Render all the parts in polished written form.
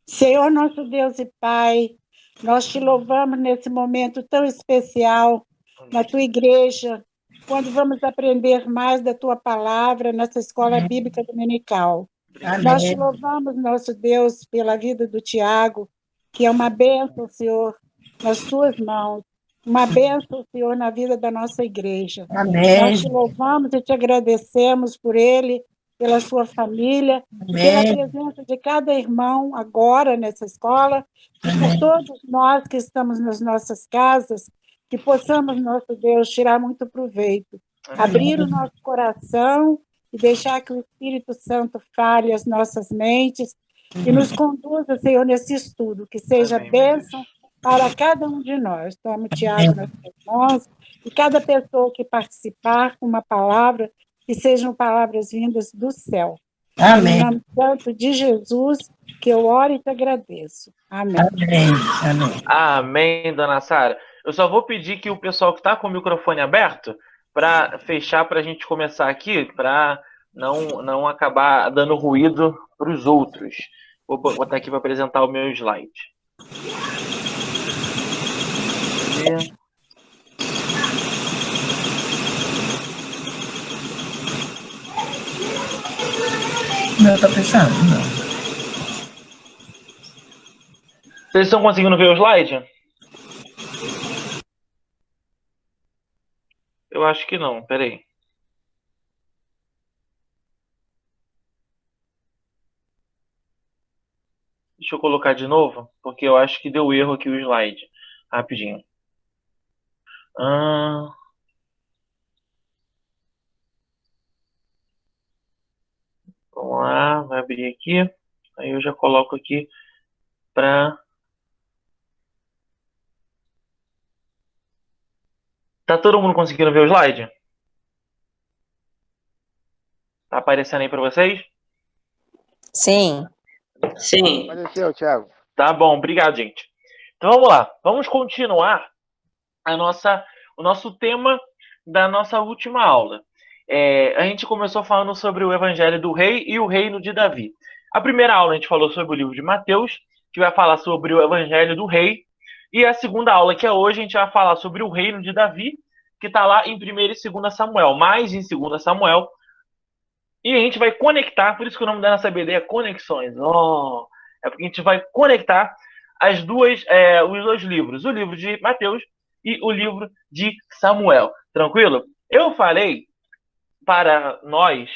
Senhor nosso Deus e Pai, nós te louvamos nesse momento tão especial na tua igreja, quando vamos aprender mais da tua palavra nessa escola bíblica dominical. Amém. Nós te louvamos, nosso Deus, pela vida do Tiago, que é uma bênção, Senhor, nas tuas mãos, uma bênção, Senhor, na vida da nossa igreja. Amém. Nós te louvamos e te agradecemos por ele, pela sua família, e pela presença de cada irmão agora nessa escola, e por todos nós que estamos nas nossas casas, que possamos, nosso Deus, tirar muito proveito, abrir o nosso coração e deixar que o Espírito Santo fale as nossas mentes e nos conduza, Senhor, nesse estudo, que seja bênção para cada um de nós. Toma o Tiago nas suas mãos, e cada pessoa que participar com uma palavra, que sejam palavras vindas do céu. Amém. No nome santo de Jesus, que eu oro e te agradeço. Amém. Amém. Amém. Amém, dona Sara. Eu só vou pedir que o pessoal que está com o microfone aberto, para fechar, para a gente começar aqui, para não acabar dando ruído para os outros. Vou botar aqui para apresentar o meu slide. Não, tá fechado, não. Vocês estão conseguindo ver o slide? Eu acho que não, peraí. Deixa eu colocar de novo, porque eu acho que deu erro aqui o slide. Rapidinho. Vamos lá, vai abrir aqui. Aí eu já coloco aqui para... Tá todo mundo conseguindo ver o slide? Tá aparecendo aí para vocês? Sim. Sim. Apareceu, Thiago. Tá bom, obrigado, gente. Então vamos lá, vamos continuar o nosso tema da nossa última aula. A gente começou falando sobre o Evangelho do Rei e o Reino de Davi. A primeira aula a gente falou sobre o livro de Mateus, que vai falar sobre o Evangelho do Rei. E a segunda aula, que é hoje, a gente vai falar sobre o Reino de Davi, que está lá em 1º e 2 Samuel, mais em 2 Samuel. E a gente vai conectar, por isso que o nome da nossa BD é Conexões. É porque a gente vai conectar os dois livros, o livro de Mateus e o livro de Samuel. Tranquilo? Eu falei para nós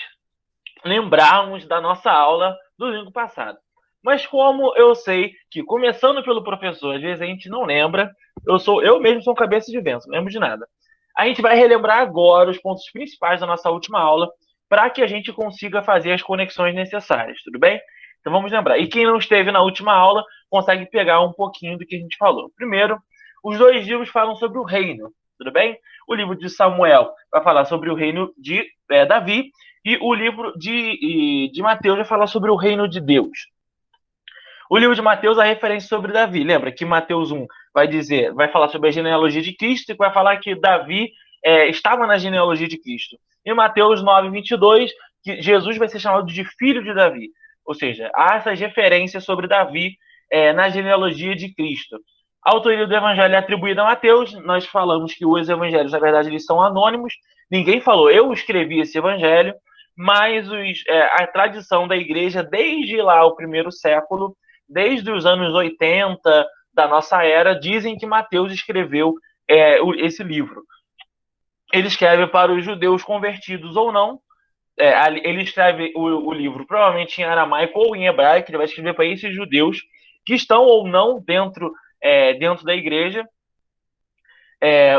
lembrarmos da nossa aula do domingo passado. Mas como eu sei que, começando pelo professor, às vezes a gente não lembra, eu mesmo sou cabeça de vento, não lembro de nada. A gente vai relembrar agora os pontos principais da nossa última aula, para que a gente consiga fazer as conexões necessárias, tudo bem? Então vamos lembrar. E quem não esteve na última aula, consegue pegar um pouquinho do que a gente falou. Primeiro, os dois livros falam sobre o reino, tudo bem? O livro de Samuel vai falar sobre o reino de Davi, e o livro de Mateus vai falar sobre o reino de Deus. O livro de Mateus, a referência sobre Davi. Lembra que Mateus 1 vai falar sobre a genealogia de Cristo e vai falar que Davi estava na genealogia de Cristo. E Mateus 9:22, que Jesus vai ser chamado de filho de Davi. Ou seja, há essas referências sobre Davi na genealogia de Cristo. A autoria do evangelho é atribuída a Mateus. Nós falamos que os evangelhos, na verdade, eles são anônimos. Ninguém falou, eu escrevi esse evangelho, mas a tradição da igreja, desde lá o 1º século, desde os anos 80 da nossa era, dizem que Mateus escreveu esse livro. Ele escreve para os judeus convertidos ou não. Ele escreve o livro provavelmente em aramaico ou em hebraico. Ele vai escrever para esses judeus que estão ou não dentro da igreja.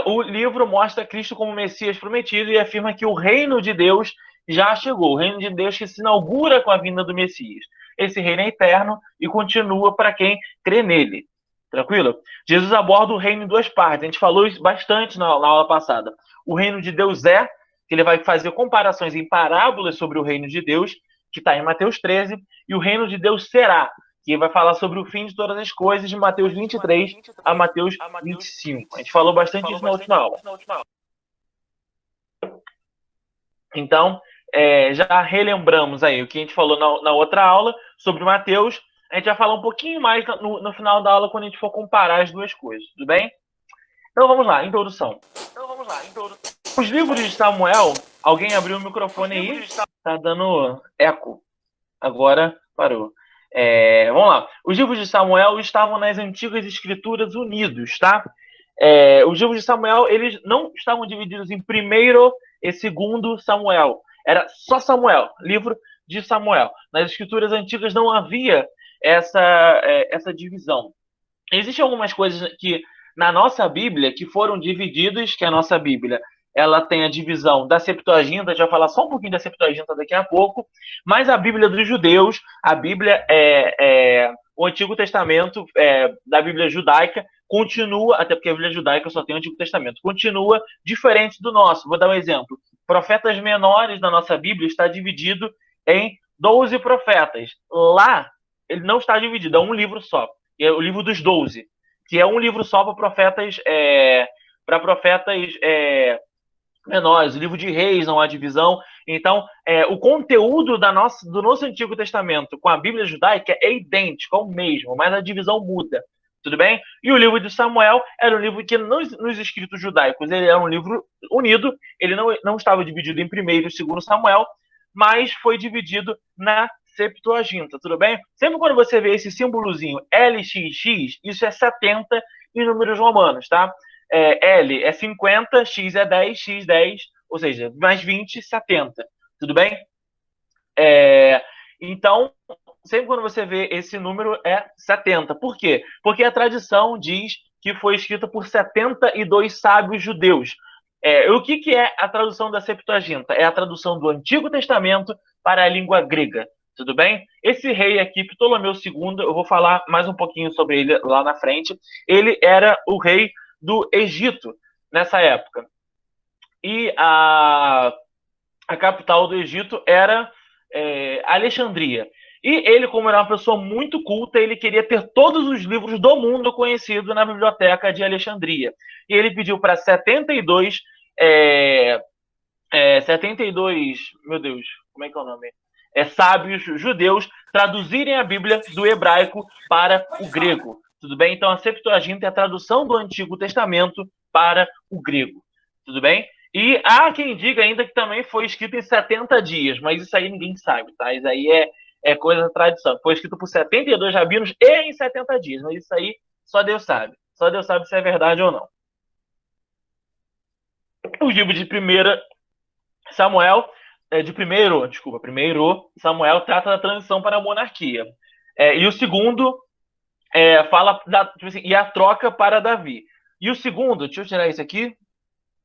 O livro mostra Cristo como Messias prometido e afirma que o reino de Deus já chegou. O reino de Deus que se inaugura com a vinda do Messias. Esse reino é eterno e continua para quem crê nele. Tranquilo? Jesus aborda o reino em duas partes. A gente falou isso bastante na aula passada. O reino de Deus que ele vai fazer comparações em parábolas sobre o reino de Deus, que está em Mateus 13, e o reino de Deus será, que vai falar sobre o fim de todas as coisas, de Mateus 23 a Mateus 25. A gente falou bastante isso na última aula. Então, já relembramos aí o que a gente falou na outra aula sobre Mateus. A gente vai falar um pouquinho mais no final da aula quando a gente for comparar as duas coisas, tudo bem? Então vamos lá, introdução. Os livros de Samuel, alguém abriu o microfone aí, tá dando eco. Agora parou. Vamos lá. Os livros de Samuel estavam nas antigas escrituras unidos, tá? Os livros de Samuel, eles não estavam divididos em primeiro e segundo Samuel. Era só Samuel, livro de Samuel. Nas escrituras antigas não havia essa divisão. Existem algumas coisas que na nossa Bíblia que foram divididas, que a nossa Bíblia ela tem a divisão da Septuaginta, a gente vai falar só um pouquinho da Septuaginta daqui a pouco, mas a Bíblia dos judeus, a Bíblia o Antigo Testamento da Bíblia judaica continua, até porque a Bíblia judaica só tem o Antigo Testamento, continua diferente do nosso. Vou dar um exemplo. Profetas menores na nossa Bíblia está dividido em 12 profetas. Lá, ele não está dividido, é um livro só. É o livro dos 12, que é um livro só para profetas menores. O livro de Reis não há divisão. Então, o conteúdo do nosso Antigo Testamento com a Bíblia judaica é idêntico, é o mesmo, mas a divisão muda. Tudo bem? E o livro de Samuel era um livro que, nos escritos judaicos, ele era um livro unido, ele não estava dividido em primeiro e segundo Samuel, mas foi dividido na Septuaginta, tudo bem? Sempre quando você vê esse símbolozinho LXX, isso é 70 em números romanos, tá? L é 50, X é 10, X 10, ou seja, mais 20, 70, tudo bem? Então, sempre quando você vê esse número é 70. Por quê? Porque a tradição diz que foi escrita por 72 sábios judeus. O que é a tradução da Septuaginta? É a tradução do Antigo Testamento para a língua grega. Tudo bem? Esse rei aqui, Ptolomeu II, eu vou falar mais um pouquinho sobre ele lá na frente. Ele era o rei do Egito nessa época. E a capital do Egito era Alexandria. E ele, como era uma pessoa muito culta, ele queria ter todos os livros do mundo conhecidos na biblioteca de Alexandria. E ele pediu para 72, meu Deus, como é que é o nome? Sábios judeus traduzirem a Bíblia do hebraico para o grego. Tudo bem? Então a Septuaginta é a tradução do Antigo Testamento para o grego. Tudo bem? E há quem diga ainda que também foi escrito em 70 dias, mas isso aí ninguém sabe, tá? Isso aí é coisa da tradição. Foi escrito por 72 rabinos e em 70 dias, mas isso aí só Deus sabe. Só Deus sabe se é verdade ou não. O livro de primeiro Samuel trata da transição para a monarquia. E o segundo fala tipo assim, e a troca para Davi. E o segundo, deixa eu tirar isso aqui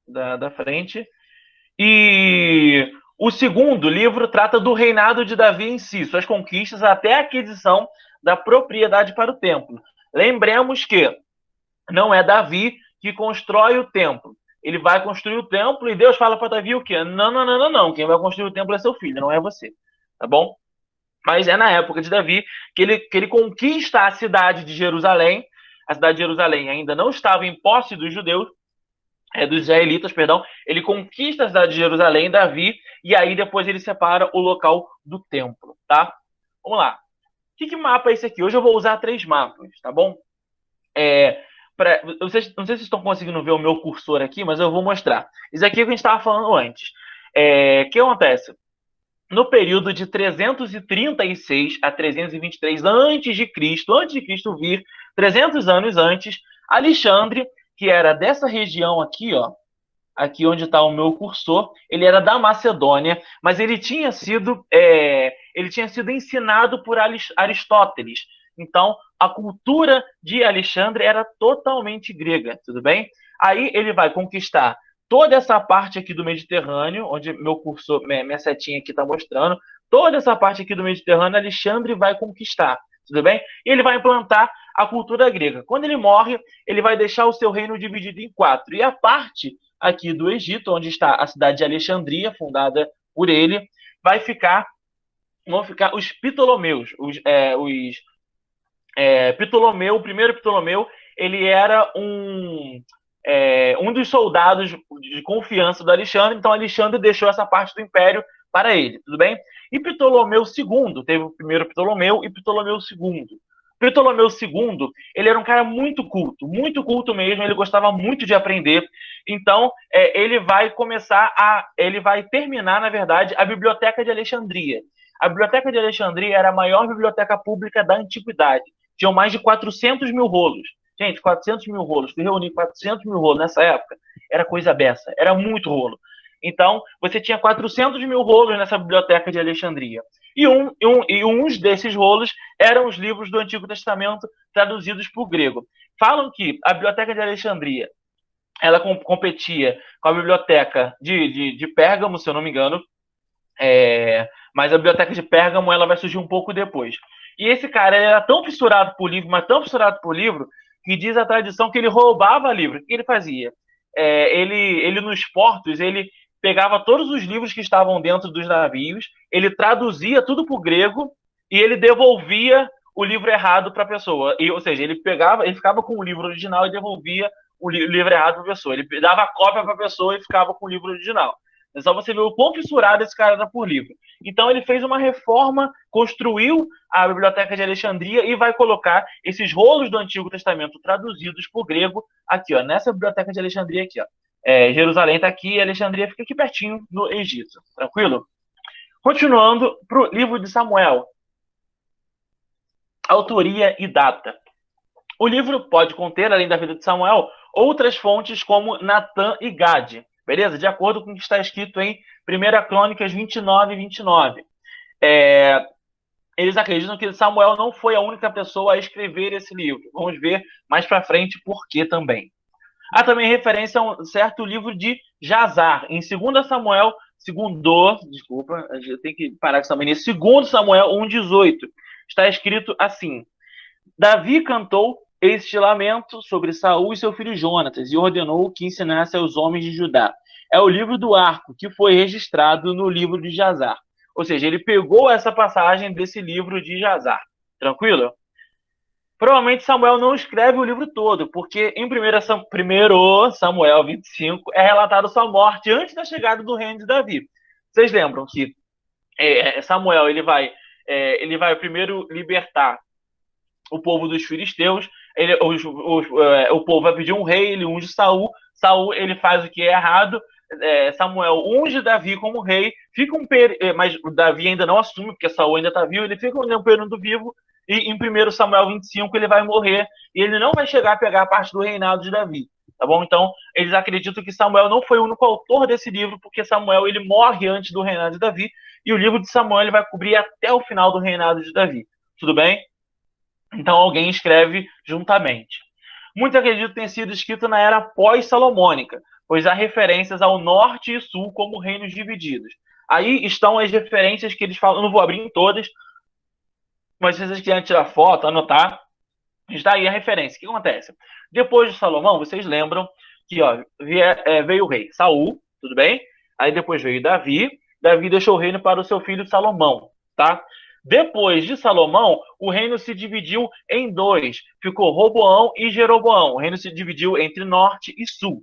da frente. E o segundo livro trata do reinado de Davi em si, suas conquistas até a aquisição da propriedade para o templo. Lembremos que não é Davi que constrói o templo. Ele vai construir o templo e Deus fala para Davi o quê? Não. Quem vai construir o templo é seu filho, não é você. Tá bom? Mas é na época de Davi que ele conquista a cidade de Jerusalém. A cidade de Jerusalém ainda não estava em posse dos judeus, dos israelitas, perdão. Ele conquista a cidade de Jerusalém, Davi, e aí depois ele separa o local do templo, tá? Vamos lá. Que mapa é esse aqui? Hoje eu vou usar 3 mapas, tá bom? Não sei se vocês estão conseguindo ver o meu cursor aqui, mas eu vou mostrar. Isso aqui é o que a gente estava falando antes. O que acontece? No período de 336 a 323 antes de Cristo vir, 300 anos antes, Alexandre, que era dessa região aqui, ó, aqui onde está o meu cursor, ele era da Macedônia, mas ele tinha sido ensinado por Aristóteles. Então, a cultura de Alexandre era totalmente grega, tudo bem? Aí ele vai conquistar toda essa parte aqui do Mediterrâneo, onde meu cursor, minha setinha aqui está mostrando, toda essa parte aqui do Mediterrâneo, Alexandre vai conquistar, tudo bem? E ele vai implantar a cultura grega. Quando ele morre, ele vai deixar o seu reino dividido em 4. E a parte aqui do Egito, onde está a cidade de Alexandria, fundada por ele, vão ficar os Ptolomeus. O primeiro Ptolomeu, ele era um dos soldados de confiança do Alexandre, então Alexandre deixou essa parte do império para ele, tudo bem? E Ptolomeu II, teve o primeiro Ptolomeu e Ptolomeu II. Ptolomeu II, ele era um cara muito culto mesmo, ele gostava muito de aprender. Então, ele vai terminar, na verdade, a Biblioteca de Alexandria. A Biblioteca de Alexandria era a maior biblioteca pública da antiguidade. Tinham mais de 400 mil rolos. Gente, 400 mil rolos. Se reunir 400 mil rolos nessa época, era coisa beça. Era muito rolo. Então, você tinha 400 mil rolos nessa Biblioteca de Alexandria. E uns desses rolos eram os livros do Antigo Testamento traduzidos para o grego. Falam que a Biblioteca de Alexandria ela competia com a Biblioteca de Pérgamo, se eu não me engano, mas a Biblioteca de Pérgamo ela vai surgir um pouco depois. E esse cara era tão fissurado por livro, mas tão fissurado por livro, que diz a tradição que ele roubava livro. O que ele fazia? Ele nos portos, ele pegava todos os livros que estavam dentro dos navios, ele traduzia tudo para o grego e ele devolvia o livro errado para a pessoa. Ou seja, ele ficava com o livro original e devolvia o livro errado para a pessoa. Ele dava a cópia para a pessoa e ficava com o livro original. É só você ver o quão fissurado esse cara era por livro. Então ele fez uma reforma, construiu a Biblioteca de Alexandria e vai colocar esses rolos do Antigo Testamento traduzidos para o grego aqui, ó, nessa Biblioteca de Alexandria aqui, ó. Jerusalém está aqui e Alexandria fica aqui pertinho no Egito. Tranquilo? Continuando para o livro de Samuel. Autoria e data. O livro pode conter, além da vida de Samuel, outras fontes como Natã e Gade. Beleza? De acordo com o que está escrito em 1 Crônicas 29 e 29. Eles acreditam que Samuel não foi a única pessoa a escrever esse livro. Vamos ver mais para frente por que também. Há também referência a um certo livro de Jazar, em 2 Samuel, desculpa, eu tenho que parar com essa mania, 2 Samuel 1,18. Está escrito assim: Davi cantou este lamento sobre Saul e seu filho Jonatas, e ordenou que ensinasse aos homens de Judá. É o livro do arco, que foi registrado no livro de Jazar. Ou seja, ele pegou essa passagem desse livro de Jazar. Tranquilo? Provavelmente Samuel não escreve o livro todo, porque em 1 Samuel 25 é relatado sua morte antes da chegada do reino de Davi. Vocês lembram que Samuel ele vai primeiro libertar o povo dos filisteus, o povo vai pedir um rei, ele unge Saul, ele faz o que é errado, Samuel unge Davi como rei, mas Davi ainda não assume, porque Saul ainda está vivo, ele fica um período vivo, e em 1 Samuel 25 ele vai morrer, e ele não vai chegar a pegar a parte do reinado de Davi, tá bom? Então, eles acreditam que Samuel não foi o único autor desse livro, porque Samuel ele morre antes do reinado de Davi, e o livro de Samuel ele vai cobrir até o final do reinado de Davi. Tudo bem? Então, alguém escreve juntamente. Muitos acreditam que tenha sido escrito na era pós-salomônica, pois há referências ao norte e sul como reinos divididos. Aí estão as referências que eles falam, eu não vou abrir em todas, mas se vocês quiserem tirar foto, anotar, está aí a referência. O que acontece? Depois de Salomão, vocês lembram que veio o rei Saul, tudo bem? Aí depois veio Davi deixou o reino para o seu filho Salomão, tá? Depois de Salomão, o reino se dividiu em dois. Ficou Roboão e Jeroboão. O reino se dividiu entre norte e sul.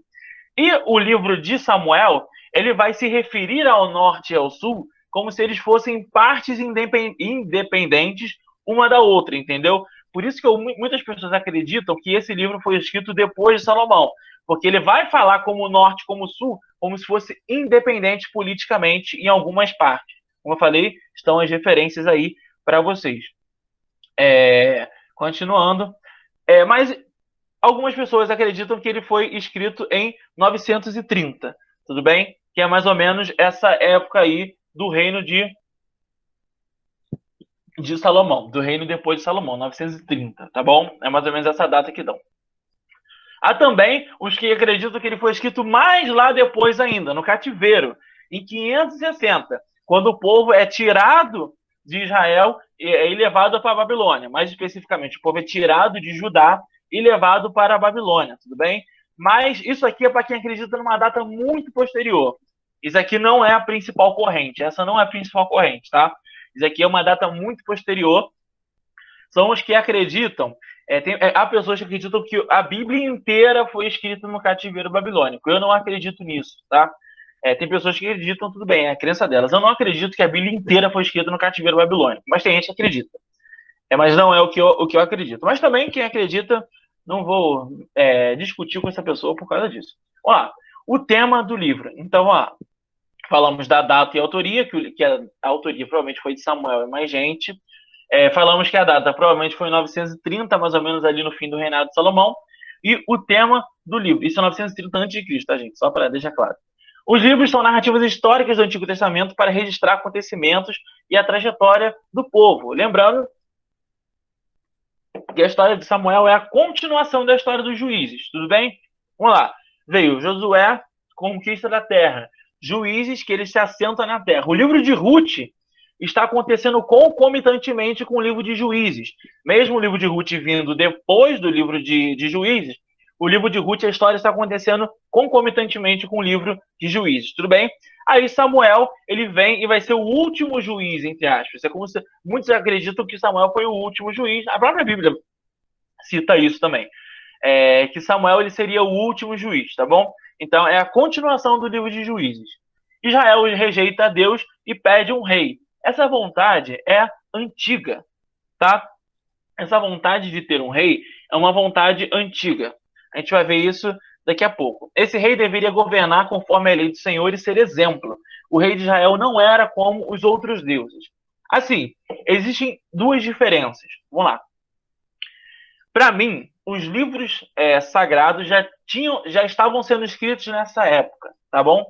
E o livro de Samuel, ele vai se referir ao norte e ao sul como se eles fossem partes independentes uma da outra, entendeu? Por isso que muitas pessoas acreditam que esse livro foi escrito depois de Salomão, porque ele vai falar como o norte, como o sul, como se fosse independente politicamente em algumas partes. Como eu falei, estão as referências aí para vocês. Continuando. Mas algumas pessoas acreditam que ele foi escrito em 930, tudo bem? Que é mais ou menos essa época aí do reino de Salomão, do reino depois de Salomão, 930, tá bom? É mais ou menos essa data que dão. Há também os que acreditam que ele foi escrito mais lá depois ainda, no cativeiro, em 560, quando o povo é tirado de Israel e levado para a Babilônia. Mais especificamente, o povo é tirado de Judá e levado para a Babilônia, tudo bem? Mas isso aqui é para quem acredita numa data muito posterior. Isso aqui não é a principal corrente, essa não é a principal corrente, tá? Isso aqui é uma data muito posterior. São os que acreditam, há pessoas que acreditam que a Bíblia inteira foi escrita no cativeiro babilônico. Eu não acredito nisso, tá? Tem pessoas que acreditam, tudo bem, é a crença delas. Eu não acredito que a Bíblia inteira foi escrita no cativeiro babilônico, mas tem gente que acredita. Mas não é o que eu acredito. Mas também, quem acredita, não vou discutir com essa pessoa por causa disso. Vamos lá. O tema do livro. Então, vamos lá. Falamos da data e autoria, que a autoria provavelmente foi de Samuel e mais gente. Falamos que a data provavelmente foi em 930, mais ou menos ali no fim do reinado de Salomão. E o tema do livro. Isso é 930 a.C., tá, gente? Só para deixar claro. Os livros são narrativas históricas do Antigo Testamento para registrar acontecimentos e a trajetória do povo. Lembrando que a história de Samuel é a continuação da história dos juízes, tudo bem? Vamos lá. Veio Josué, conquista da terra. Juízes, que eles se assentam na terra. O livro de Ruth está acontecendo concomitantemente com o livro de Juízes. Mesmo o livro de Ruth vindo depois do livro de Juízes, o livro de Ruth, a história está acontecendo concomitantemente com o livro de Juízes, tudo bem? Aí Samuel, ele vem e vai ser o último juiz, entre aspas. É como se muitos acreditam que Samuel foi o último juiz. A própria Bíblia cita isso também. Que Samuel ele seria o último juiz, tá bom? Então é a continuação do livro de Juízes. Israel rejeita a Deus e pede um rei. Essa vontade é antiga, tá? Essa vontade de ter um rei é uma vontade antiga. A gente vai ver isso daqui a pouco. Esse rei deveria governar conforme a lei do Senhor e ser exemplo. O rei de Israel não era como os outros deuses. Assim, existem duas diferenças. Vamos lá. Para mim, os livros sagrados já estavam sendo escritos nessa época, tá bom?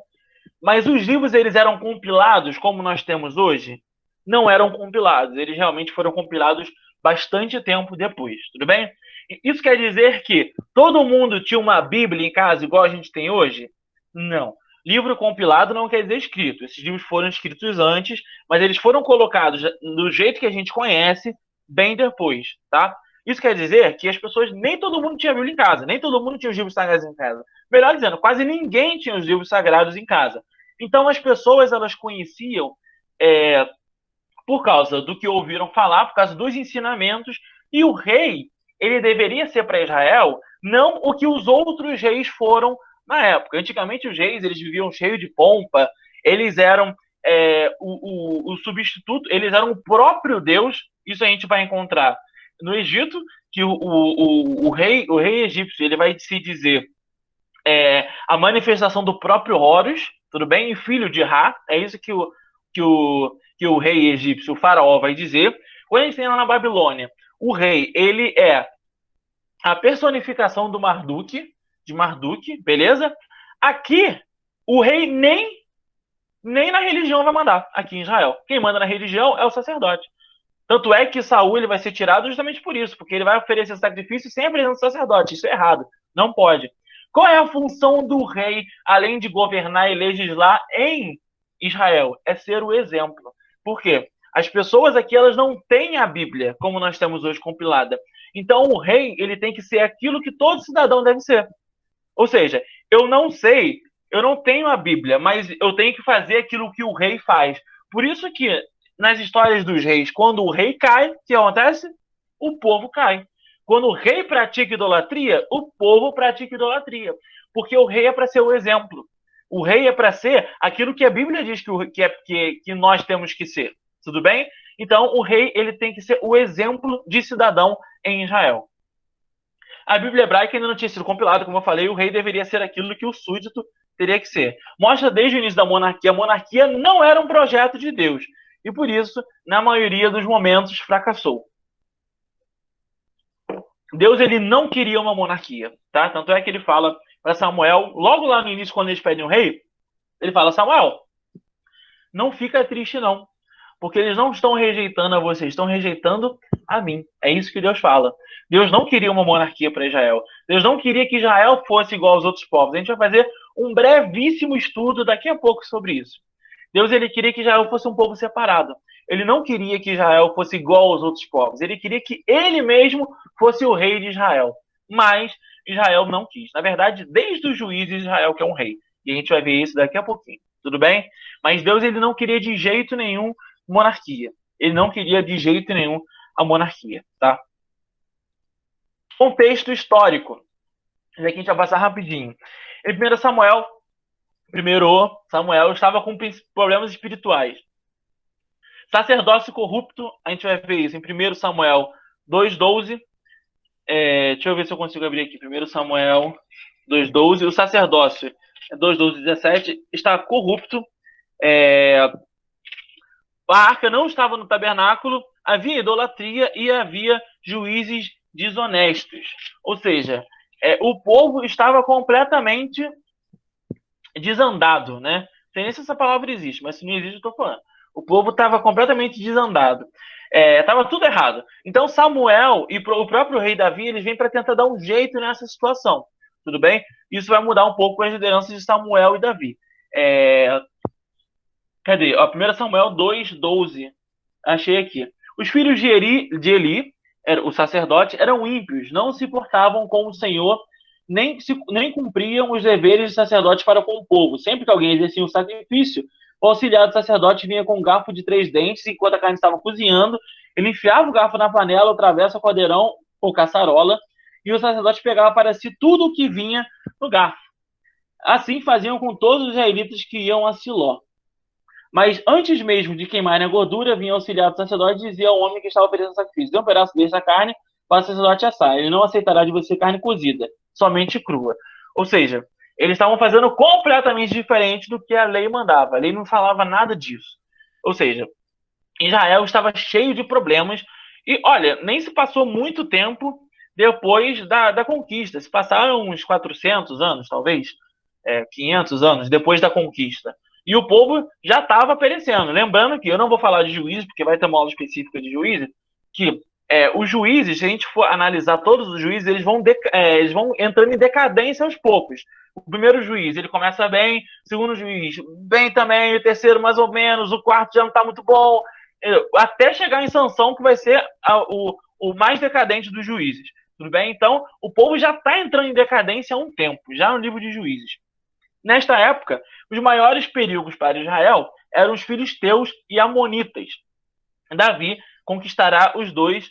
Mas os livros eles eram compilados como nós temos hoje? Não eram compilados. Eles realmente foram compilados bastante tempo depois, tudo bem? Isso quer dizer que todo mundo tinha uma Bíblia em casa igual a gente tem hoje? Não. Livro compilado não quer dizer escrito. Esses livros foram escritos antes, mas eles foram colocados do jeito que a gente conhece bem depois, tá? Isso quer dizer que as pessoas, nem todo mundo tinha Bíblia em casa, nem todo mundo tinha os livros sagrados em casa. Melhor dizendo, quase ninguém tinha os livros sagrados em casa. Então as pessoas, elas conheciam por causa do que ouviram falar, por causa dos ensinamentos, e o rei, ele deveria ser para Israel não o que os outros reis foram na época. Antigamente os reis, eles viviam cheios de pompa, eles eram o substituto, eles eram o próprio Deus. Isso a gente vai encontrar no Egito, que o rei egípcio, ele vai se dizer a manifestação do próprio Horus, tudo bem? E filho de Ra, é isso que o rei egípcio, o faraó, vai dizer. Quando a gente tem lá na Babilônia, o rei, ele é a personificação do Marduk, de Marduk, beleza? Aqui, o rei nem na religião vai mandar, aqui em Israel. Quem manda na religião é o sacerdote. Tanto é que Saul ele vai ser tirado justamente por isso, porque ele vai oferecer sacrifício sem a presença do sacerdote. Isso é errado, não pode. Qual é a função do rei, além de governar e legislar em Israel? É ser o exemplo. Por quê? As pessoas aqui, elas não têm a Bíblia, como nós temos hoje compilada. Então, o rei, ele tem que ser aquilo que todo cidadão deve ser. Ou seja, eu não sei, eu não tenho a Bíblia, mas eu tenho que fazer aquilo que o rei faz. Por isso que, nas histórias dos reis, quando o rei cai, o que acontece? O povo cai. Quando o rei pratica idolatria, o povo pratica idolatria. Porque o rei é para ser o exemplo. O rei é para ser aquilo que a Bíblia diz que nós temos que ser. Tudo bem? Então, o rei ele tem que ser o exemplo de cidadão em Israel. A Bíblia hebraica ainda não tinha sido compilada, como eu falei, o rei deveria ser aquilo que o súdito teria que ser. Mostra desde o início da monarquia, a monarquia não era um projeto de Deus. E por isso, na maioria dos momentos, fracassou. Deus ele não queria uma monarquia, tá? Tanto é que ele fala para Samuel, logo lá no início, quando eles pedem um rei, ele fala, Samuel, não fica triste não, porque eles não estão rejeitando a vocês, estão rejeitando a mim. É isso que Deus fala. Deus não queria uma monarquia para Israel. Deus não queria que Israel fosse igual aos outros povos. A gente vai fazer um brevíssimo estudo daqui a pouco sobre isso. Deus ele queria que Israel fosse um povo separado. Ele não queria que Israel fosse igual aos outros povos. Ele queria que ele mesmo fosse o rei de Israel. Mas Israel não quis. Na verdade, desde os juízes, Israel quer um rei. E a gente vai ver isso daqui a pouquinho. Tudo bem? Mas Deus ele não queria de jeito nenhum monarquia. Ele não queria de jeito nenhum a monarquia. Tá? Contexto histórico. Aqui a gente vai passar rapidinho. Em 1 Samuel, Primeiro, Samuel estava com problemas espirituais. Sacerdócio corrupto, a gente vai ver isso em 1 Samuel 2,12. Deixa eu ver se eu consigo abrir aqui. 1 Samuel 2,12. O sacerdócio 2,12-17 está corrupto. A arca não estava no tabernáculo, havia idolatria e havia juízes desonestos. Ou seja, o povo estava completamente desandado, né? Não sei nem se essa palavra existe, mas se não existe, eu estou falando. O povo estava completamente desandado. Estava tudo errado. Então Samuel e o próprio rei Davi, eles vêm para tentar dar um jeito nessa situação. Tudo bem? Isso vai mudar um pouco as lideranças de Samuel e Davi. Cadê? 1 Samuel 2,12. Achei aqui. Os filhos de Eli, o sacerdote, eram ímpios, não se portavam com o Senhor, nem cumpriam os deveres de sacerdote para com o povo. Sempre que alguém exercia um sacrifício, o auxiliar do sacerdote vinha com um garfo de 3 dentes, enquanto a carne estava cozinhando, ele enfiava o garfo na panela, o travessa, o caldeirão ou caçarola, e o sacerdote pegava para si tudo o que vinha no garfo. Assim faziam com todos os israelitas que iam a Siló. Mas antes mesmo de queimarem a gordura, vinha o auxiliar do sacerdote e dizia ao homem que estava oferecendo sacrifício: dê um pedaço dessa carne para o sacerdote assar. Ele não aceitará de você carne cozida, somente crua. Ou seja, eles estavam fazendo completamente diferente do que a lei mandava. A lei não falava nada disso. Ou seja, Israel estava cheio de problemas. E, olha, nem se passou muito tempo depois da conquista. Se passaram uns 400 anos, talvez, 500 anos depois da conquista. E o povo já estava perecendo. Lembrando que eu não vou falar de juízes, porque vai ter uma aula específica de juízes, que os juízes, se a gente for analisar todos os juízes, eles vão entrando em decadência aos poucos. O primeiro juiz, ele começa bem, o segundo juiz, bem também, o terceiro mais ou menos, o quarto já não está muito bom, até chegar em Sansão, que vai ser o mais decadente dos juízes. Tudo bem? Então, o povo já está entrando em decadência há um tempo, já no livro de juízes. Nesta época, os maiores perigos para Israel eram os filisteus e amonitas. Davi conquistará os dois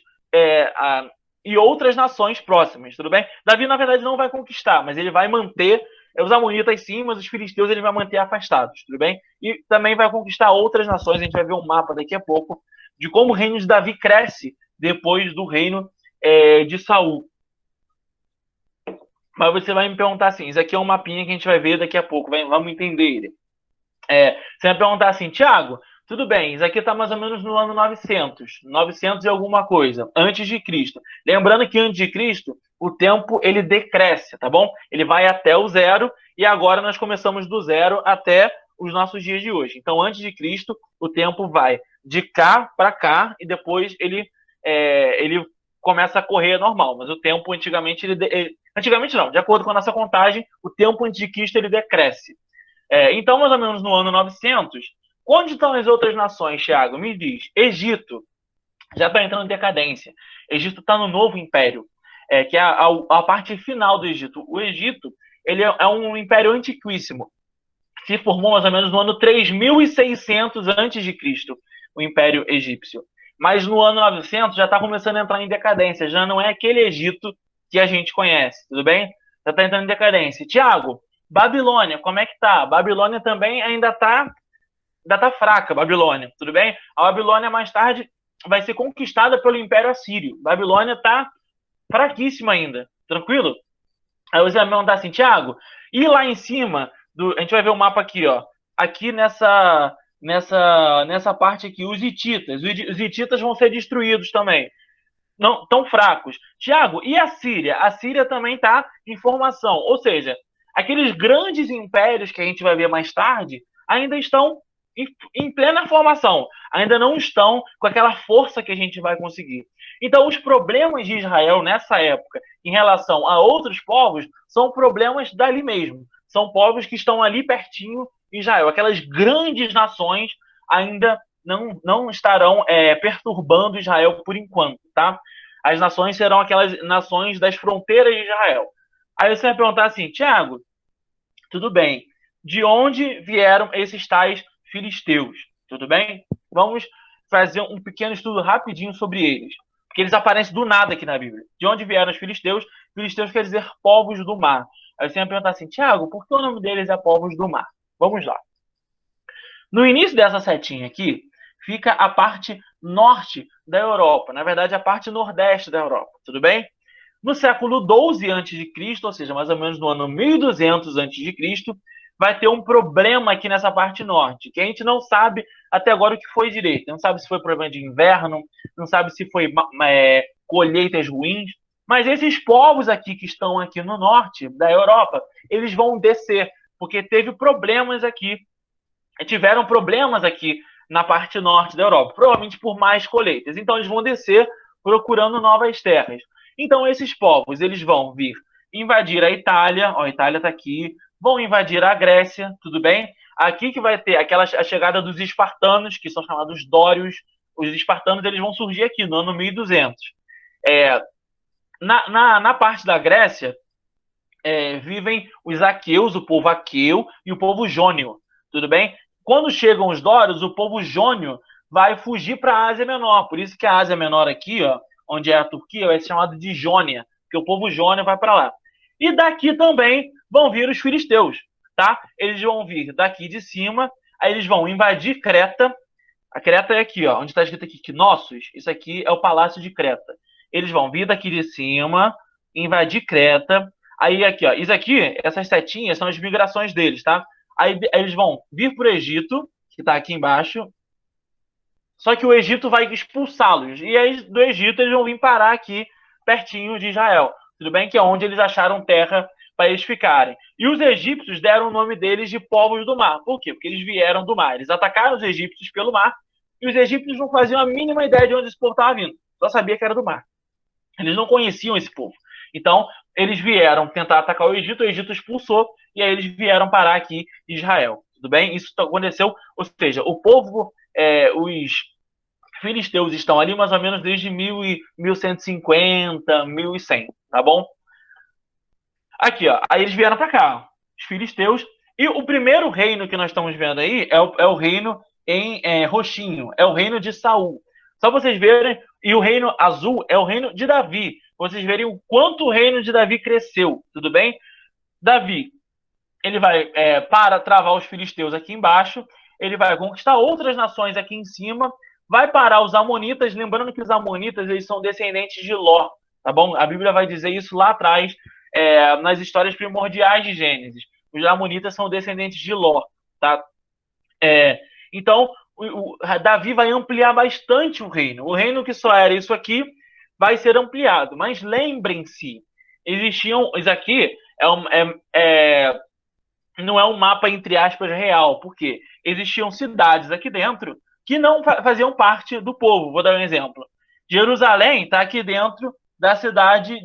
e outras nações próximas, tudo bem? Davi, na verdade, não vai conquistar, mas ele vai manter os amonitas sim, mas os filisteus ele vai manter afastados, tudo bem? E também vai conquistar outras nações. A gente vai ver um mapa daqui a pouco de como o reino de Davi cresce depois do reino de Saul. Mas você vai me perguntar assim, isso aqui é um mapinha que a gente vai ver daqui a pouco, vamos entender ele. Você vai perguntar assim, Tiago, tudo bem, isso aqui está mais ou menos no ano 900 e alguma coisa, antes de Cristo. Lembrando que antes de Cristo, o tempo ele decresce, tá bom? Ele vai até o zero, e agora nós começamos do zero até os nossos dias de hoje. Então, antes de Cristo, o tempo vai de cá para cá, e depois ele começa a correr normal, mas o tempo antigamente, antigamente não, de acordo com a nossa contagem, o tempo antes de Cristo ele decresce. Então, mais ou menos no ano 900, onde estão as outras nações, Thiago? Me diz. Egito já está entrando em decadência. Egito está no novo império, que é a parte final do Egito. O Egito ele é um império antiquíssimo. Se formou mais ou menos no ano 3600 a.C., o Império Egípcio. Mas no ano 900 já está começando a entrar em decadência. Já não é aquele Egito que a gente conhece, tudo bem? Já está entrando em decadência. Tiago, Babilônia, como é que tá? Babilônia também ainda tá fraca, Babilônia, tudo bem? A Babilônia mais tarde vai ser conquistada pelo Império Assírio. Babilônia tá fraquíssima ainda, tranquilo? Aí você vai me perguntar assim, Tiago, e lá em cima, a gente vai ver o mapa aqui, ó. Aqui nessa parte aqui, os hititas. Os hititas vão ser destruídos também. Não tão fracos. Tiago, e a Síria? A Síria também está em formação. Ou seja, aqueles grandes impérios que a gente vai ver mais tarde ainda estão em plena formação. Ainda não estão com aquela força que a gente vai conseguir. Então, os problemas de Israel nessa época em relação a outros povos são problemas dali mesmo. São povos que estão ali pertinho de Israel. Aquelas grandes nações ainda não estarão perturbando Israel por enquanto, tá? As nações serão aquelas nações das fronteiras de Israel. Aí você vai perguntar assim, Tiago, tudo bem, de onde vieram esses tais filisteus? Tudo bem? Vamos fazer um pequeno estudo rapidinho sobre eles, porque eles aparecem do nada aqui na Bíblia. De onde vieram os filisteus? Filisteus quer dizer povos do mar. Aí você vai perguntar assim, Tiago, por que o nome deles é povos do mar? Vamos lá. No início dessa setinha aqui, fica a parte norte da Europa, na verdade a parte nordeste da Europa, tudo bem? No século XII a.C., ou seja, mais ou menos no ano 1200 a.C., vai ter um problema aqui nessa parte norte, que a gente não sabe até agora o que foi direito. Não sabe se foi problema de inverno, não sabe se foi colheitas ruins, mas esses povos aqui que estão aqui no norte da Europa, eles vão descer, porque tiveram problemas aqui na parte norte da Europa, provavelmente por mais colheitas. Então eles vão descer procurando novas terras. Então esses povos, eles vão vir invadir a Itália, ó, a Itália está aqui, vão invadir a Grécia, tudo bem? Aqui que vai ter a chegada dos espartanos, que são chamados dórios. Os espartanos, eles vão surgir aqui no ano 1200. Na parte da Grécia, vivem os aqueus, o povo aqueu e o povo jônio, tudo bem? Quando chegam os dórios, o povo jônio vai fugir para a Ásia Menor. Por isso que a Ásia Menor aqui, ó, onde é a Turquia, vai ser chamada de Jônia, porque o povo jônio vai para lá. E daqui também vão vir os filisteus, tá? Eles vão vir daqui de cima, aí eles vão invadir Creta. A Creta é aqui, ó, onde está escrito aqui Knossos. Isso aqui é o palácio de Creta. Eles vão vir daqui de cima, invadir Creta. Aí aqui, ó, isso aqui, essas setinhas são as migrações deles, tá? Aí eles vão vir para o Egito, que está aqui embaixo. Só que o Egito vai expulsá-los. E aí do Egito eles vão vir parar aqui, pertinho de Israel. Tudo bem? Que é onde eles acharam terra para eles ficarem. E os egípcios deram o nome deles de povos do mar. Por quê? Porque eles vieram do mar. Eles atacaram os egípcios pelo mar. E os egípcios não faziam a mínima ideia de onde esse povo estava vindo. Só sabia que era do mar. Eles não conheciam esse povo. Então, eles vieram tentar atacar o Egito expulsou, e aí eles vieram parar aqui em Israel. Tudo bem? Isso aconteceu, ou seja, o povo, os filisteus estão ali mais ou menos desde 1150, 1100, tá bom? Aqui, ó, aí eles vieram para cá, os filisteus, e o primeiro reino que nós estamos vendo aí é o reino em roxinho, é o reino de Saul. Só vocês verem, e o reino azul é o reino de Davi. Vocês verem o quanto o reino de Davi cresceu, tudo bem? Davi, ele vai para travar os filisteus aqui embaixo, ele vai conquistar outras nações aqui em cima, vai parar os amonitas, lembrando que os amonitas eles são descendentes de Ló, tá bom? A Bíblia vai dizer isso lá atrás, nas histórias primordiais de Gênesis. Os amonitas são descendentes de Ló, tá? Então, Davi vai ampliar bastante o reino. O reino que só era isso aqui vai ser ampliado. Mas lembrem-se, existiam... Isso aqui não é um mapa, entre aspas, real. Por quê? Existiam cidades aqui dentro que não faziam parte do povo. Vou dar um exemplo. Jerusalém está aqui dentro da cidade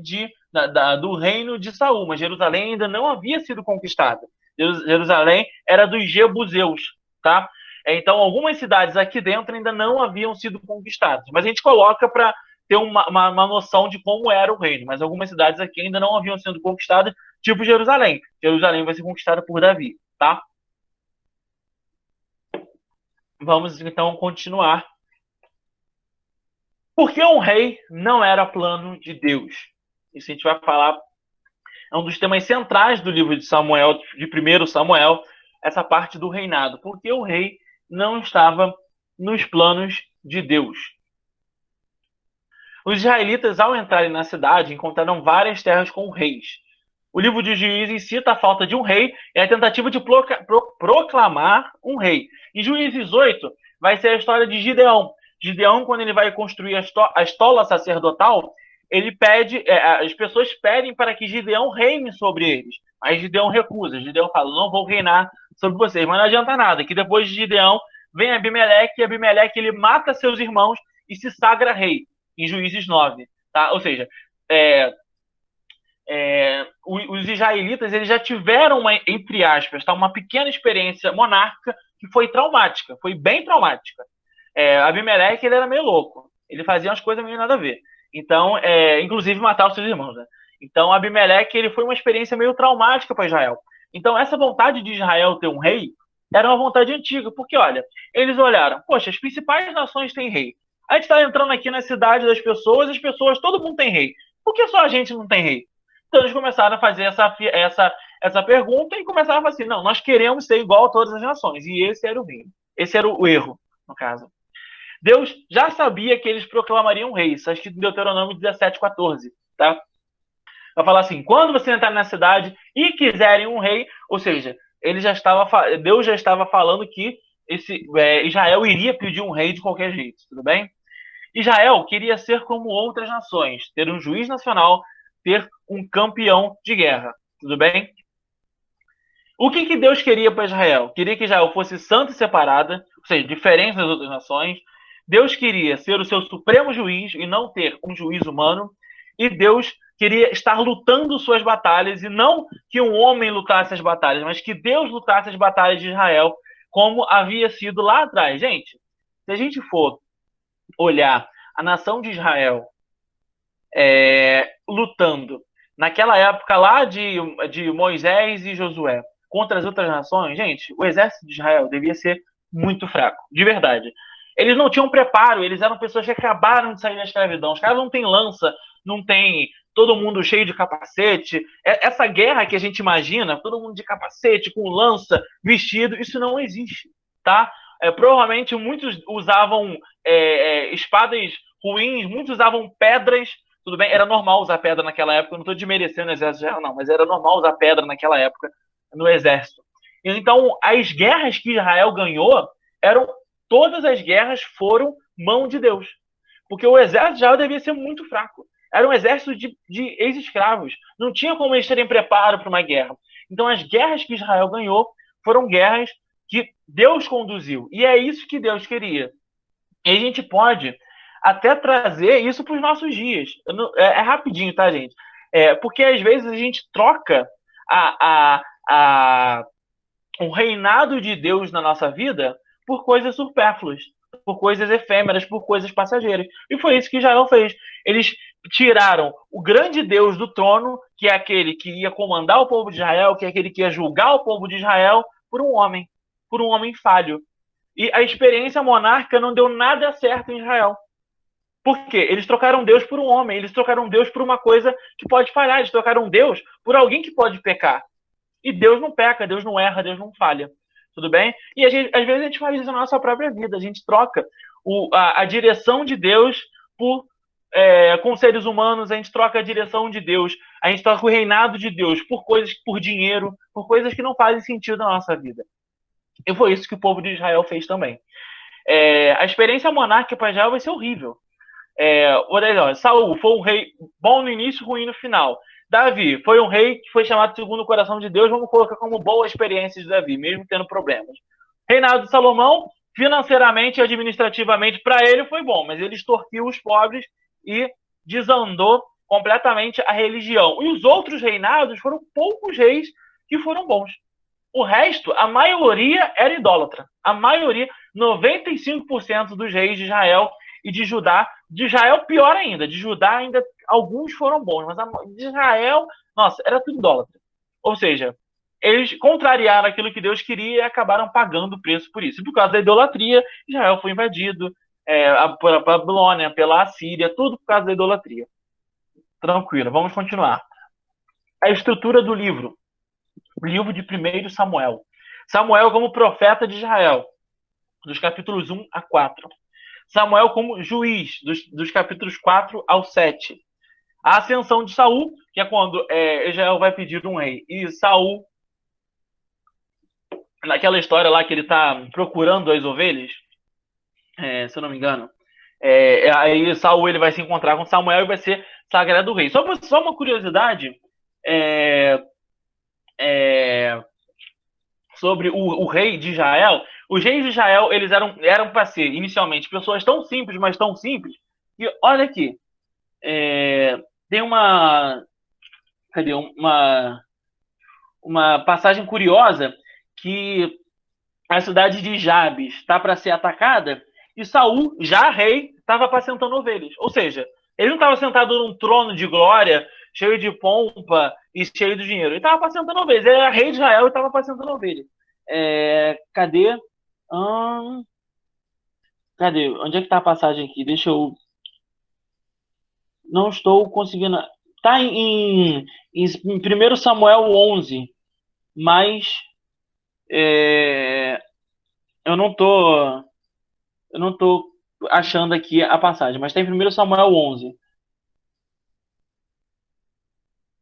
do reino de Saul, mas Jerusalém ainda não havia sido conquistada. Jerusalém era dos jebuseus, tá? Então, algumas cidades aqui dentro ainda não haviam sido conquistadas. Mas a gente coloca para ter uma noção de como era o reino. Mas algumas cidades aqui ainda não haviam sido conquistadas, tipo Jerusalém. Jerusalém vai ser conquistada por Davi, tá? Vamos, então, continuar. Por que um rei não era plano de Deus? Isso a gente vai falar. É um dos temas centrais do livro de Samuel, de 1 Samuel, essa parte do reinado. Por que o rei não estava nos planos de Deus? Os israelitas, ao entrarem na cidade, encontraram várias terras com reis. O livro de Juízes cita a falta de um rei e a tentativa de proclamar um rei. Em Juízes 8, vai ser a história de Gideão. Gideão, quando ele vai construir a estola sacerdotal, ele pede, as pessoas pedem para que Gideão reine sobre eles. Mas Gideão recusa. Gideão fala, não vou reinar sobre vocês. Mas não adianta nada, que depois de Gideão vem Abimeleque, e Abimeleque ele mata seus irmãos e se sagra rei, em Juízes 9. Tá? Ou seja, os israelitas eles já tiveram entre aspas, tá, uma pequena experiência monárquica que foi traumática, foi bem traumática. Abimeleque ele era meio louco, ele fazia umas coisas meio nada a ver. Então, inclusive matar os seus irmãos. Né? Então, Abimeleque ele foi uma experiência meio traumática para Israel. Então, essa vontade de Israel ter um rei era uma vontade antiga, porque, olha, eles olharam, poxa, as principais nações têm rei. A gente está entrando aqui na cidade das pessoas, as pessoas, todo mundo tem rei. Por que só a gente não tem rei? Então, eles começaram a fazer essa pergunta e começaram a falar assim, não, nós queremos ser igual a todas as nações. E esse era o reino. Esse era o erro, no caso. Deus já sabia que eles proclamariam rei. Isso está escrito em Deuteronômio 17:14, tá? Vai falar assim, quando você entrar na cidade e quiserem um rei, ou seja, Deus já estava falando que Israel iria pedir um rei de qualquer jeito, tudo bem? Israel queria ser como outras nações, ter um juiz nacional, ter um campeão de guerra, tudo bem? O que Deus queria para Israel? Queria que Israel fosse santa e separada, ou seja, diferente das outras nações. Deus queria ser o seu supremo juiz e não ter um juiz humano. E Deus queria estar lutando suas batalhas e não que um homem lutasse as batalhas, mas que Deus lutasse as batalhas de Israel, como havia sido lá atrás. Gente, se a gente for olhar a nação de Israel lutando naquela época lá de Moisés e Josué contra as outras nações, gente, o exército de Israel devia ser muito fraco, de verdade. Eles não tinham preparo, eles eram pessoas que acabaram de sair da escravidão. Os caras não têm lança, não tem todo mundo cheio de capacete. Essa guerra que a gente imagina, todo mundo de capacete, com lança, vestido, isso não existe, tá? Provavelmente muitos usavam espadas ruins, muitos usavam pedras. Tudo bem, era normal usar pedra naquela época, eu não estou desmerecendo o exército geral, não, mas era normal usar pedra naquela época no exército. Então, as guerras que Israel ganhou, todas as guerras foram mão de Deus. Porque o exército de Israel devia ser muito fraco. Era um exército de ex-escravos. Não tinha como eles terem preparo para uma guerra. Então, as guerras que Israel ganhou foram guerras que Deus conduziu. E é isso que Deus queria. E a gente pode até trazer isso para os nossos dias. É rapidinho, tá, gente? Porque às vezes a gente troca o reinado de Deus na nossa vida por coisas supérfluas, por coisas efêmeras, por coisas passageiras. E foi isso que Israel fez. Eles tiraram o grande Deus do trono, que é aquele que ia comandar o povo de Israel, que é aquele que ia julgar o povo de Israel, por um homem falho. E a experiência monárquica não deu nada certo em Israel. Por quê? Eles trocaram Deus por um homem, eles trocaram Deus por uma coisa que pode falhar, eles trocaram Deus por alguém que pode pecar. E Deus não peca, Deus não erra, Deus não falha. Tudo bem? E às vezes a gente faz isso na nossa própria vida, a gente troca a direção de Deus com seres humanos, a gente troca a direção de Deus, a gente troca o reinado de Deus por dinheiro, por coisas que não fazem sentido na nossa vida. E foi isso que o povo de Israel fez também. A experiência monárquica para Israel vai ser horrível. Saul foi um rei bom no início, ruim no final. Davi foi um rei que foi chamado segundo o coração de Deus. Vamos colocar como boa experiência de Davi, mesmo tendo problemas. Reinado de Salomão, financeiramente e administrativamente, para ele foi bom, mas ele extorquiu os pobres e desandou completamente a religião. E os outros reinados foram poucos reis que foram bons. O resto, a maioria era idólatra. A maioria, 95% dos reis de Israel e de Judá, de Israel pior ainda, de Judá ainda alguns foram bons, mas de Israel, nossa, era tudo idólatra. Ou seja, eles contrariaram aquilo que Deus queria e acabaram pagando o preço por isso. E por causa da idolatria, Israel foi invadido pela Babilônia, pela Assíria, tudo por causa da idolatria. Tranquilo, vamos continuar. A estrutura do livro. O livro de 1 Samuel. Samuel como profeta de Israel, dos capítulos 1 a 4. Samuel como juiz, dos capítulos 4 ao 7. A ascensão de Saul, que é quando Israel vai pedir um rei. E Saul, naquela história lá que ele está procurando as ovelhas, se eu não me engano, aí Saul ele vai se encontrar com Samuel e vai ser sagrado rei. Só uma curiosidade sobre o rei de Israel. Os reis de Israel, eles eram para ser, inicialmente, pessoas tão simples, mas tão simples, que, olha aqui, tem uma passagem curiosa que a cidade de Jabes está para ser atacada e Saul, já rei, estava apacentando ovelhas. Ou seja, ele não estava sentado num trono de glória, cheio de pompa e cheio de dinheiro. Ele estava apacentando ovelhas. Ele era rei de Israel e estava apacentando ovelhas. Cadê? Cadê? Onde é que está a passagem aqui? Deixa eu... Não estou conseguindo... Está em 1 Samuel 11. mas eu não tô achando aqui a passagem, mas tem 1 Samuel 11.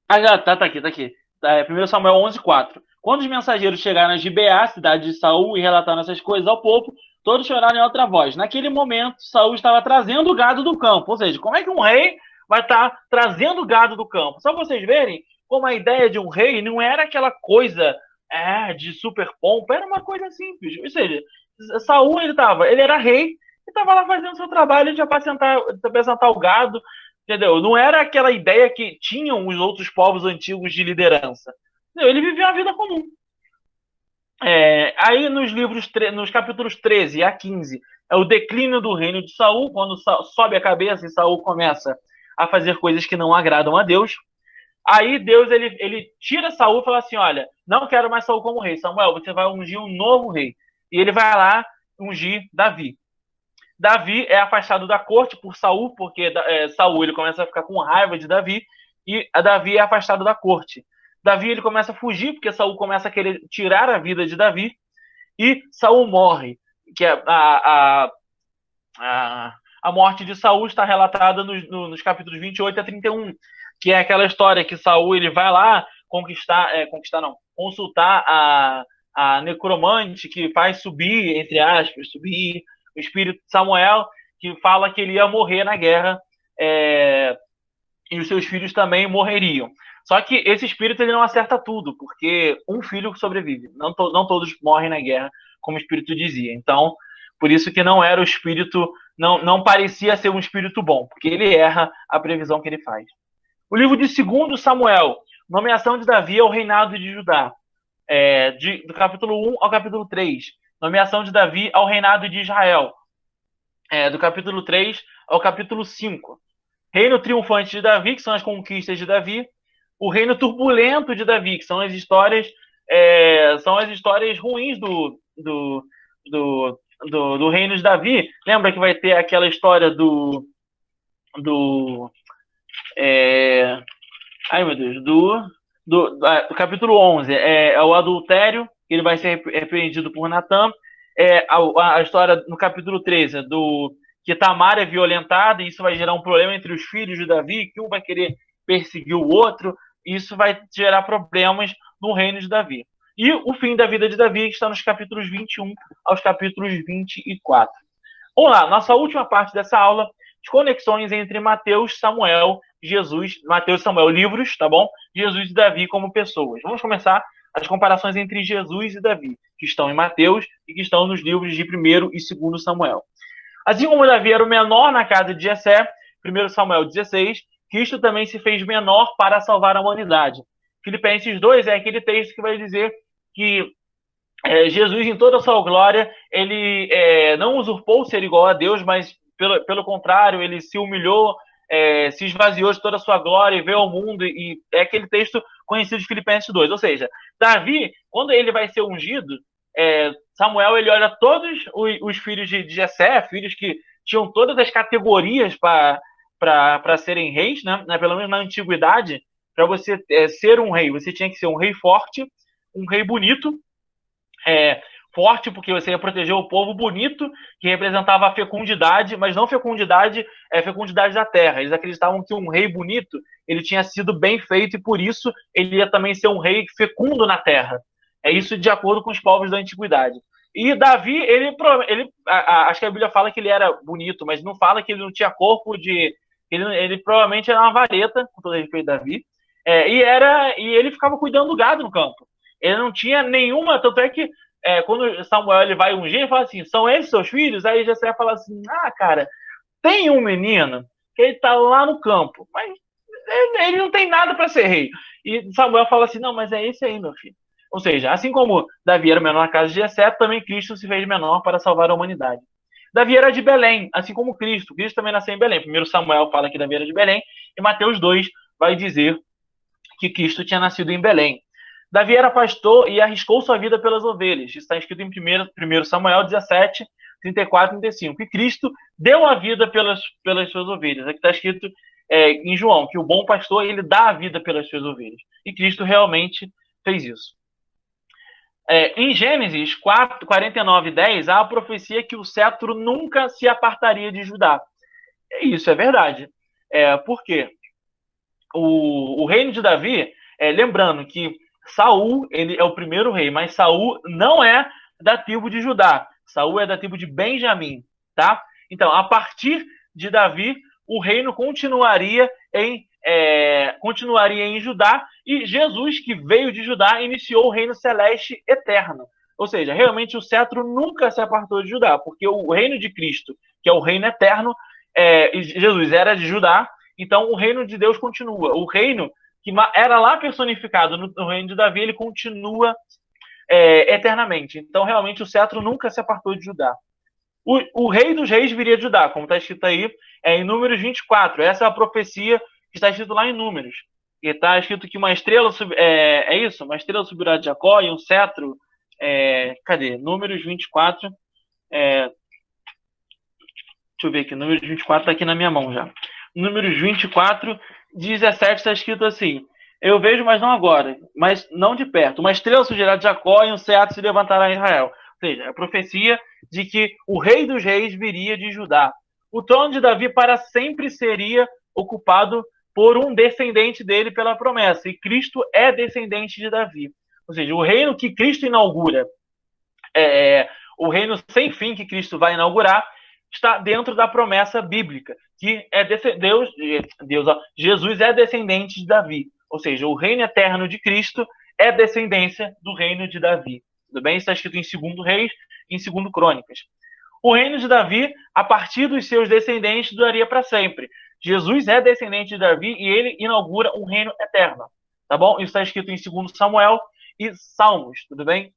Ah, já, tá aqui, tá aqui. Tá, 1 Samuel 11:4. Quando os mensageiros chegaram a Gibeá, cidade de Saul, e relataram essas coisas ao povo, todos choraram em outra voz. Naquele momento, Saul estava trazendo o gado do campo. Ou seja, como é que um rei vai estar trazendo o gado do campo? Só pra vocês verem como a ideia de um rei não era aquela coisa de super pompa, era uma coisa simples. Ou seja, Saul, ele era rei e estava lá fazendo seu trabalho de apacentar o gado. Entendeu? Não era aquela ideia que tinham os outros povos antigos de liderança. Entendeu? Ele vivia uma vida comum. Aí nos capítulos 13 a 15, é o declínio do reino de Saul, quando sobe a cabeça e Saul começa a fazer coisas que não agradam a Deus. Aí Deus ele tira Saul e fala assim: olha, não quero mais Saul como rei. Samuel, você vai ungir um novo rei. E ele vai lá ungir Davi. Davi é afastado da corte por Saul, porque Saul ele começa a ficar com raiva de Davi, e Davi é afastado da corte. Davi ele começa a fugir, porque Saul começa a querer tirar a vida de Davi, e Saul morre. Que a morte de Saul está relatada nos capítulos 28 a 31, que é aquela história que Saul ele vai lá consultar a necromante que faz subir, entre aspas, subir o espírito de Samuel, que fala que ele ia morrer na guerra, e os seus filhos também morreriam. Só que esse espírito ele não acerta tudo, porque um filho sobrevive. Não todos morrem na guerra, como o espírito dizia. Então, por isso que não era o espírito, não parecia ser um espírito bom, porque ele erra a previsão que ele faz. O livro de 2 Samuel, nomeação de Davi ao reinado de Judá, do capítulo 1 ao capítulo 3. Nomeação de Davi ao reinado de Israel, do capítulo 3 ao capítulo 5. Reino triunfante de Davi, que são as conquistas de Davi. O reino turbulento de Davi, que são as histórias ruins do reino de Davi. Lembra que vai ter aquela história do capítulo 11, é o adultério, que ele vai ser repreendido por Natã. A história no capítulo 13 que Tamar é violentada, e isso vai gerar um problema entre os filhos de Davi, que um vai querer perseguir o outro, e isso vai gerar problemas no reino de Davi. E o fim da vida de Davi, que está nos capítulos 21 aos capítulos 24. Vamos lá, nossa última parte dessa aula, as conexões entre Mateus, Samuel, Jesus, Mateus e Samuel, livros, tá bom? Jesus e Davi como pessoas. Vamos começar as comparações entre Jesus e Davi, que estão em Mateus e que estão nos livros de 1 e 2 Samuel. Assim como Davi era o menor na casa de Jessé, 1 Samuel 16, Cristo também se fez menor para salvar a humanidade. Filipenses 2 é aquele texto que vai dizer que Jesus, em toda a sua glória, ele não usurpou ser igual a Deus, mas, pelo contrário, ele se humilhou, se esvaziou de toda a sua glória e veio ao mundo, e é aquele texto conhecido de Filipenses 2. Ou seja, Davi, quando ele vai ser ungido, Samuel ele olha todos os filhos de Jessé, filhos que tinham todas as categorias para serem reis, né? Pelo menos na antiguidade, para você ser um rei, você tinha que ser um rei forte, um rei bonito, forte porque você ia proteger o povo, bonito, que representava a fecundidade, mas não fecundidade da terra. Eles acreditavam que um rei bonito ele tinha sido bem feito e por isso ele ia também ser um rei fecundo na terra. É isso de acordo com os povos da antiguidade. E Davi, acho que a Bíblia fala que ele era bonito, mas não fala que ele não tinha corpo de... Ele provavelmente era uma vareta, com todo respeito a Davi, e ele ficava cuidando do gado no campo. Ele não tinha nenhuma... Tanto é que quando Samuel ele vai ungir, ele fala assim, são esses seus filhos? Aí Jessé fala assim, cara, tem um menino que ele tá lá no campo, mas ele não tem nada para ser rei. E Samuel fala assim, não, mas é esse aí, meu filho. Ou seja, assim como Davi era menor na casa de Jessé, também Cristo se fez menor para salvar a humanidade. Davi era de Belém, assim como Cristo. Cristo também nasceu em Belém. 1 Samuel fala que Davi era de Belém, e Mateus 2 vai dizer que Cristo tinha nascido em Belém. Davi era pastor e arriscou sua vida pelas ovelhas. Isso está escrito em 1 Samuel 17, 34 e 35. E Cristo deu a vida pelas suas ovelhas. Aqui está escrito em João, que o bom pastor ele dá a vida pelas suas ovelhas. E Cristo realmente fez isso. Em Gênesis 4, 49 e 10, há a profecia que o cetro nunca se apartaria de Judá. Isso é verdade. Por quê? O reino de Davi, lembrando que Saul, ele é o primeiro rei, mas Saul não é da tribo de Judá. Saul é da tribo de Benjamim, tá? Então, a partir de Davi, o reino continuaria em Judá, e Jesus, que veio de Judá, iniciou o reino celeste eterno. Ou seja, realmente o cetro nunca se apartou de Judá, porque o reino de Cristo, que é o reino eterno, Jesus era de Judá, então o reino de Deus continua. O reino que era lá personificado no reino de Davi, ele continua eternamente. Então, realmente, o cetro nunca se apartou de Judá. O rei dos reis viria de Judá, como está escrito aí, em Números 24. Essa é a profecia que está escrito lá em Números. E está escrito que uma estrela uma estrela subirá de Jacó e um cetro. Cadê? Números 24. Deixa eu ver aqui. Números 24 está aqui na minha mão já. Números 24, 17 está escrito assim: eu vejo, mas não agora, mas não de perto. Uma estrela surgirá de Jacó e um cetro se levantará em Israel. Ou seja, a profecia de que o rei dos reis viria de Judá. O trono de Davi para sempre seria ocupado por um descendente dele pela promessa. E Cristo é descendente de Davi. Ou seja, o reino que Cristo inaugura, o reino sem fim que Cristo vai inaugurar, está dentro da promessa bíblica, que Jesus é descendente de Davi. Ou seja, o reino eterno de Cristo é descendência do reino de Davi. Tudo bem? Isso está escrito em 2 Reis e em 2 Crônicas. O reino de Davi, a partir dos seus descendentes, duraria para sempre. Jesus é descendente de Davi e ele inaugura um reino eterno. Tá bom? Isso está escrito em 2 Samuel e Salmos. Tudo bem?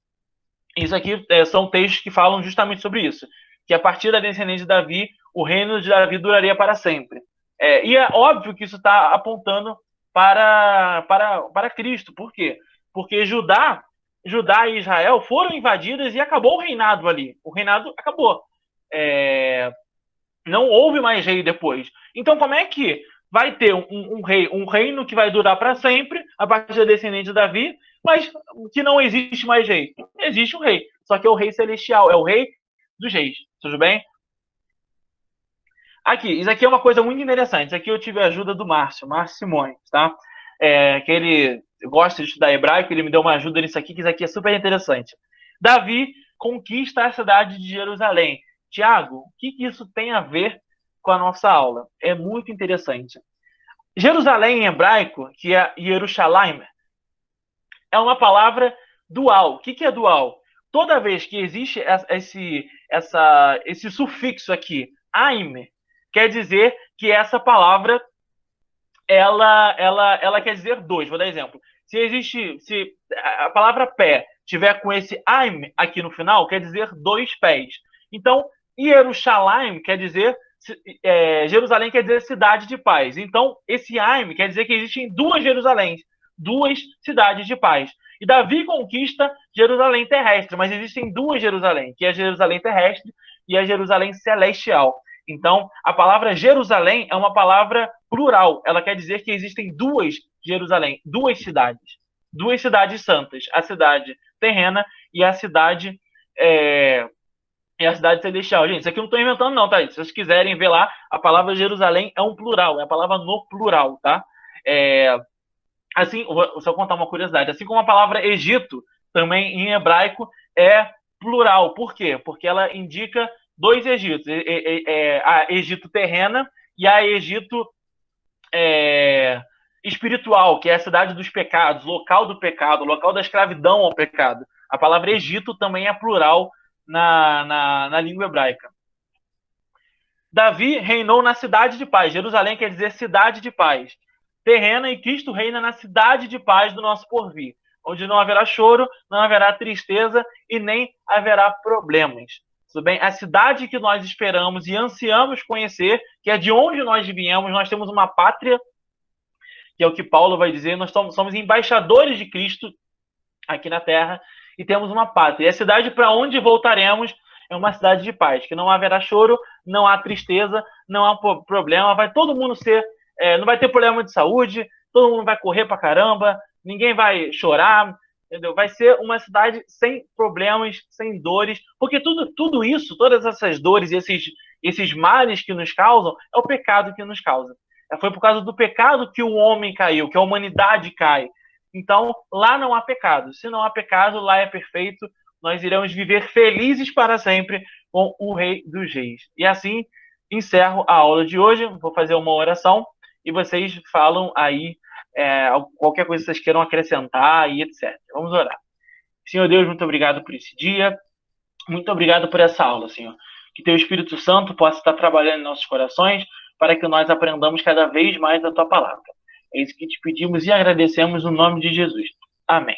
Isso aqui são textos que falam justamente sobre isso. Que a partir da descendência de Davi, o reino de Davi duraria para sempre. E é óbvio que isso está apontando para Cristo. Por quê? Porque Judá e Israel foram invadidas e acabou o reinado ali. O reinado acabou. Não houve mais rei depois. Então, como é que vai ter um reino que vai durar para sempre, a partir da descendente de Davi, mas que não existe mais rei? Existe um rei, só que é o rei celestial, é o rei dos reis. Tudo bem? Isso aqui é uma coisa muito interessante. Isso aqui eu tive a ajuda do Márcio Simões, tá? Que ele gosta de estudar hebraico, ele me deu uma ajuda nisso aqui, que isso aqui é super interessante. Davi conquista a cidade de Jerusalém. Tiago, o que isso tem a ver com a nossa aula? É muito interessante. Jerusalém em hebraico, que é Yerushalayim, é uma palavra dual. O que é dual? Toda vez que existe esse sufixo aqui, aim, quer dizer que essa palavra ela quer dizer dois. Vou dar exemplo. Se a palavra pé tiver com esse aim aqui no final, quer dizer 2 pés. Então, Yerushalayim quer dizer Jerusalém quer dizer cidade de paz. Então, esse aim quer dizer que existem 2 Jerusaléns, 2 cidades de paz. E Davi conquista Jerusalém terrestre, mas existem 2 Jerusalém, que é a Jerusalém terrestre e a Jerusalém celestial. Então, a palavra Jerusalém é uma palavra plural. Ela quer dizer que existem 2 Jerusalém, 2 cidades santas. A cidade terrena e a cidade celestial. Gente, isso aqui eu não estou inventando não, tá? Se vocês quiserem ver lá, a palavra Jerusalém é um plural, é a palavra no plural, tá? Assim, vou só contar uma curiosidade. Assim como a palavra Egito, também em hebraico, é plural. Por quê? Porque ela indica 2 Egitos. A Egito terrena e a Egito espiritual, que é a cidade dos pecados, local do pecado, local da escravidão ao pecado. A palavra Egito também é plural na língua hebraica. Davi reinou na cidade de paz. Jerusalém quer dizer cidade de paz. Terrena, e Cristo reina na cidade de paz do nosso porvir, onde não haverá choro, não haverá tristeza e nem haverá problemas. Tudo bem? A cidade que nós esperamos e ansiamos conhecer, que é de onde nós viemos, nós temos uma pátria, que é o que Paulo vai dizer, nós somos embaixadores de Cristo aqui na terra e temos uma pátria. E a cidade para onde voltaremos é uma cidade de paz, que não haverá choro, não há tristeza, não há problema, vai todo mundo não vai ter problema de saúde, todo mundo vai correr pra caramba, ninguém vai chorar, entendeu? Vai ser uma cidade sem problemas, sem dores, porque tudo isso, todas essas dores, esses males que nos causam, é o pecado que nos causa. Foi por causa do pecado que o homem caiu, que a humanidade cai. Então, lá não há pecado. Se não há pecado, lá é perfeito. Nós iremos viver felizes para sempre com o Rei dos Reis. E assim, encerro a aula de hoje. Vou fazer uma oração e vocês falam aí qualquer coisa que vocês queiram acrescentar e etc. Vamos orar. Senhor Deus, muito obrigado por esse dia. Muito obrigado por essa aula, Senhor. Que Teu Espírito Santo possa estar trabalhando em nossos corações para que nós aprendamos cada vez mais a Tua palavra. É isso que te pedimos e agradecemos no nome de Jesus. Amém.